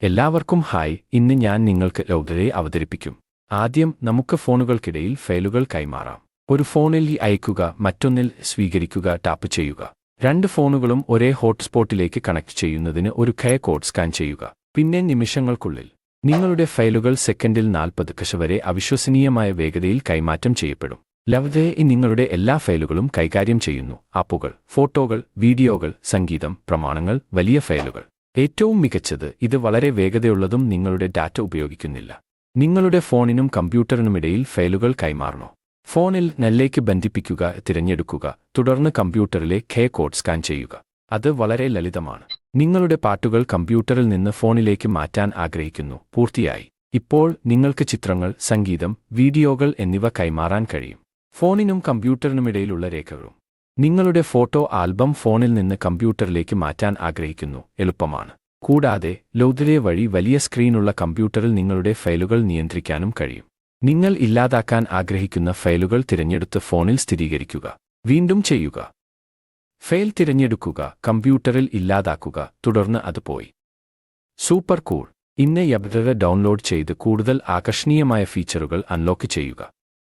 എല്ലാവർക്കും ഹായ്, ഇന്ന് ഞാൻ നിങ്ങൾക്ക് ലൗഡറെ അവതരിപ്പിക്കും. ആദ്യം നമുക്ക് ഫോണുകൾക്കിടയിൽ ഫയലുകൾ കൈമാറാം. ഒരു ഫോണിൽ അയക്കുക, മറ്റൊന്നിൽ സ്വീകരിക്കുക ടാപ്പ് ചെയ്യുക. രണ്ട് ഫോണുകളും ഒരേ ഹോട്ട്സ്പോട്ടിലേക്ക് കണക്ട് ചെയ്യുന്നതിന് ഒരു കോഡ് സ്കാൻ ചെയ്യുക. പിന്നെ നിമിഷങ്ങൾക്കുള്ളിൽ നിങ്ങളുടെ ഫയലുകൾ സെക്കൻഡിൽ 40 വരെ അവിശ്വസനീയമായ വേഗതയിൽ കൈമാറ്റം ചെയ്യപ്പെടും. ലൗഡറെ നിങ്ങളുടെ എല്ലാ ഫയലുകളും കൈകാര്യം ചെയ്യുന്നു. ആപ്പുകൾ, ഫോട്ടോകൾ, വീഡിയോകൾ, സംഗീതം, പ്രമാണങ്ങൾ, വലിയ ഫയലുകൾ. ഏറ്റവും മികച്ചത്, ഇത് വളരെ വേഗതയുള്ളതും നിങ്ങളുടെ ഡാറ്റ ഉപയോഗിക്കുന്നില്ല. നിങ്ങളുടെ ഫോണിനും കമ്പ്യൂട്ടറിനുമിടയിൽ ഫയലുകൾ കൈമാറണോ? ഫോണിൽ നെല്ലേക്ക് ബന്ധിപ്പിക്കുക, തിരഞ്ഞെടുക്കുക, തുടർന്ന് കമ്പ്യൂട്ടറിലെ കോഡ് സ്കാൻ ചെയ്യുക. അത് വളരെ ലളിതമാണ്. നിങ്ങളുടെ പാട്ടുകൾ കമ്പ്യൂട്ടറിൽ നിന്ന് ഫോണിലേക്ക് മാറ്റാൻ ആഗ്രഹിക്കുന്നു. പൂർത്തിയായി. ഇപ്പോൾ നിങ്ങൾക്ക് ചിത്രങ്ങൾ, സംഗീതം, വീഡിയോകൾ എന്നിവ കൈമാറാൻ കഴിയും. ഫോണിനും കമ്പ്യൂട്ടറിനുമിടയിലുള്ള രേഖകളും. നിങ്ങളുടെ ഫോട്ടോ ആൽബം ഫോണിൽ നിന്ന് കമ്പ്യൂട്ടറിലേക്ക് മാറ്റാൻ ആഗ്രഹിക്കുന്നു. എളുപ്പമാണ്. കൂടാതെ ലൗഡറെ വഴി വലിയ സ്ക്രീനുള്ള കമ്പ്യൂട്ടറിൽ നിങ്ങളുടെ ഫയലുകൾ നിയന്ത്രിക്കാനും കഴിയും. നിങ്ങൾ ഇല്ലാതാക്കാൻ ആഗ്രഹിക്കുന്ന ഫയലുകൾ തിരഞ്ഞെടുത്ത് ഫോണിൽ സ്ഥിരീകരിക്കുക. വീണ്ടും ചെയ്യുക. ഫയൽ തിരഞ്ഞെടുക്കുക, കമ്പ്യൂട്ടറിൽ ഇല്ലാതാക്കുക, തുടർന്ന് അത് പോയി. Super cool. ഇന്ന് ലൗഡറെ ഡൗൺലോഡ് ചെയ്ത് കൂടുതൽ ആകർഷണീയമായ ഫീച്ചറുകൾ അൺലോക്ക് ചെയ്യുക.